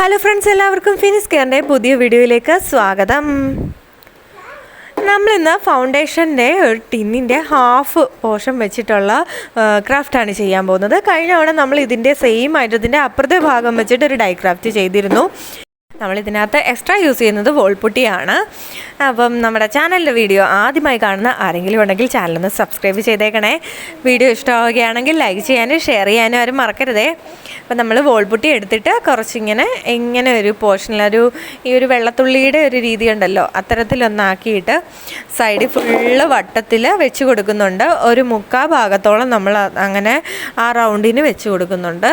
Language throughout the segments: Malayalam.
ഹലോ ഫ്രണ്ട്സ്, എല്ലാവർക്കും ഫിനിഷ് കെയറിൻ്റെ പുതിയ വീഡിയോയിലേക്ക് സ്വാഗതം. നമ്മളിന്ന് ഫൗണ്ടേഷൻ്റെ ഒരു ടിന്നിൻ്റെ ഹാഫ് പോർഷൻ വെച്ചിട്ടുള്ള ക്രാഫ്റ്റാണ് ചെയ്യാൻ പോകുന്നത്. കഴിഞ്ഞ തവണ നമ്മൾ ഇതിൻ്റെ സെയിം ആയിട്ട് ഇതിൻ്റെ അപ്പുറത്തെ ഭാഗം വെച്ചിട്ട് ഒരു ഡൈക്രാഫ്റ്റ് ചെയ്തിരുന്നു. നമ്മളിതിനകത്ത് എക്സ്ട്രാ യൂസ് ചെയ്യുന്നത് വോൾപുട്ടിയാണ്. അപ്പം നമ്മുടെ ചാനലിൻ്റെ വീഡിയോ ആദ്യമായി കാണുന്ന ആരെങ്കിലും ഉണ്ടെങ്കിൽ ചാനലൊന്ന് സബ്സ്ക്രൈബ് ചെയ്തേക്കണേ. വീഡിയോ ഇഷ്ടമാവുകയാണെങ്കിൽ ലൈക്ക് ചെയ്യാനും ഷെയർ ചെയ്യാനും ആരും മറക്കരുതേ. അപ്പം നമ്മൾ വോൾപുട്ടി എടുത്തിട്ട് ഇങ്ങനെ ഒരു പോർഷനിലൊരു ഈ ഒരു വെള്ളത്തുള്ളിയുടെ ഒരു രീതി ഉണ്ടല്ലോ, അത്തരത്തിലൊന്നാക്കിയിട്ട് സൈഡിൽ ഫുള്ള് വട്ടത്തിൽ വെച്ച് കൊടുക്കുന്നുണ്ട്. ഒരു മുക്കാൽ ഭാഗത്തോളം നമ്മൾ അങ്ങനെ ആ റൗണ്ടിന് വെച്ച് കൊടുക്കുന്നുണ്ട്.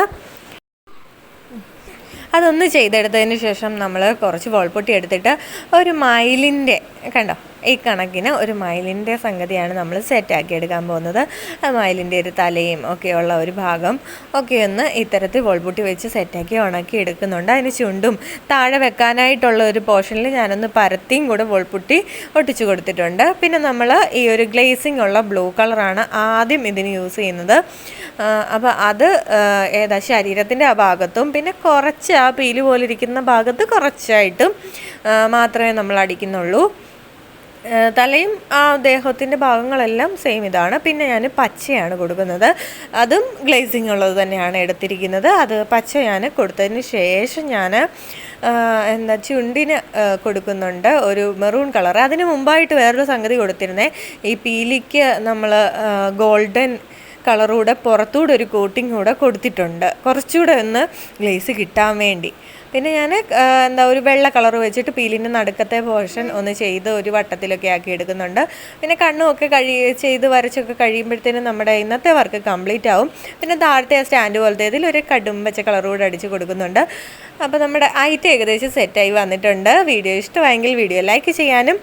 അതൊന്ന് ചെയ്തെടുത്തതിന് ശേഷം നമ്മൾ കുറച്ച് വോൾപുട്ടി എടുത്തിട്ട് ഒരു മയിലിൻ്റെ കണ്ടോ, ഈ കണക്കിന് ഒരു മയിലിൻ്റെ സംഗതിയാണ് നമ്മൾ സെറ്റാക്കി എടുക്കാൻ പോകുന്നത്. ആ മയിലിൻ്റെ ഒരു തലയും ഒക്കെയുള്ള ഒരു ഭാഗം ഒക്കെ ഒന്ന് ഇത്തരത്തിൽ വോൾപുട്ടി വെച്ച് സെറ്റാക്കി ഉണക്കി എടുക്കുന്നുണ്ട്. അതിന് ചുണ്ടും താഴെ വെക്കാനായിട്ടുള്ള ഒരു പോർഷനിൽ ഞാനൊന്ന് പരത്തിയും കൂടെ വോൾപുട്ടി ഒട്ടിച്ചു കൊടുത്തിട്ടുണ്ട്. പിന്നെ നമ്മൾ ഈ ഒരു ഗ്ലേസിംഗ് ഉള്ള ബ്ലൂ കളറാണ് ആദ്യം ഇതിന് യൂസ് ചെയ്യുന്നത്. അപ്പോൾ അത് ശരീരത്തിൻ്റെ ആ ഭാഗത്തും പിന്നെ കുറച്ച് ആ പീല് പോലെ ഇരിക്കുന്ന ഭാഗത്ത് കുറച്ചായിട്ടും മാത്രമേ നമ്മൾ അടിക്കുന്നുള്ളൂ. തലയും ആ ദേഹത്തിൻ്റെ ഭാഗങ്ങളെല്ലാം സെയിം ഇതാണ്. പിന്നെ ഞാൻ പച്ചയാണ് കൊടുക്കുന്നത്. അതും ഗ്ലേസിങ് ഉള്ളത് തന്നെയാണ് എടുത്തിരിക്കുന്നത്. അത് പച്ച ഞാൻ കൊടുത്തതിന് ശേഷം ഞാൻ ചുണ്ടിന് കൊടുക്കുന്നുണ്ട് ഒരു മെറൂൺ കളർ. അതിന് മുമ്പായിട്ട് വേറൊരു സംഗതി കൊടുത്തിരുന്നേ. ഈ പീലിക്ക് നമ്മൾ ഗോൾഡൻ കളറൂടെ പുറത്തൂടെ ഒരു കോട്ടിങ് കൂടെ കൊടുത്തിട്ടുണ്ട്, കുറച്ചുകൂടെ ഒന്ന് ഗ്ലേസ് കിട്ടാൻ വേണ്ടി. പിന്നെ ഞാൻ ഒരു വെള്ള കളർ വെച്ചിട്ട് പീലിൻ്റെ നടുക്കത്തെ പോർഷൻ ഒന്ന് ചെയ്ത് ഒരു വട്ടത്തിലൊക്കെ ആക്കി എടുക്കുന്നുണ്ട്. പിന്നെ കണ്ണുമൊക്കെ ചെയ്ത് വരച്ചൊക്കെ കഴിയുമ്പോഴത്തേനും നമ്മുടെ ഇന്നത്തെ വർക്ക് കംപ്ലീറ്റ് ആവും. പിന്നെ താഴത്തെ ആ സ്റ്റാൻഡ് പോലത്തെ ഇതിൽ ഒരു കടും പച്ച കളർ കൂടെ അടിച്ച് കൊടുക്കുന്നുണ്ട്. അപ്പോൾ നമ്മുടെ ഐറ്റം ഏകദേശം സെറ്റായി വന്നിട്ടുണ്ട്. വീഡിയോ ഇഷ്ടമായെങ്കിൽ വീഡിയോ ലൈക്ക് ചെയ്യാനും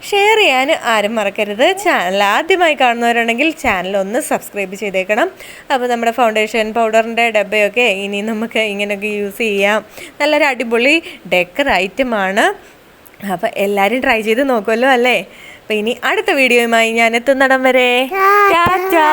ഷെയർ ചെയ്യാൻ ആരും മറക്കരുത്. ചാനൽ ആദ്യമായി കാണുന്നവരുണ്ടെങ്കിൽ ചാനൽ ഒന്ന് സബ്സ്ക്രൈബ് ചെയ്തേക്കണം. അപ്പോൾ നമ്മുടെ ഫൗണ്ടേഷൻ പൗഡറിൻ്റെ ഡബ്ബയൊക്കെ ഇനി നമുക്ക് ഇങ്ങനെയൊക്കെ യൂസ് ചെയ്യാം. നല്ലൊരു അടിപൊളി ഡെക്കർ ഐറ്റമാണ്. അപ്പോൾ എല്ലാവരും ട്രൈ ചെയ്ത് നോക്കുമല്ലോ അല്ലേ. അപ്പോൾ ഇനി അടുത്ത വീഡിയോയുമായി ഞാൻ എത്തുന്നിടം വരെ ടാറ്റാ.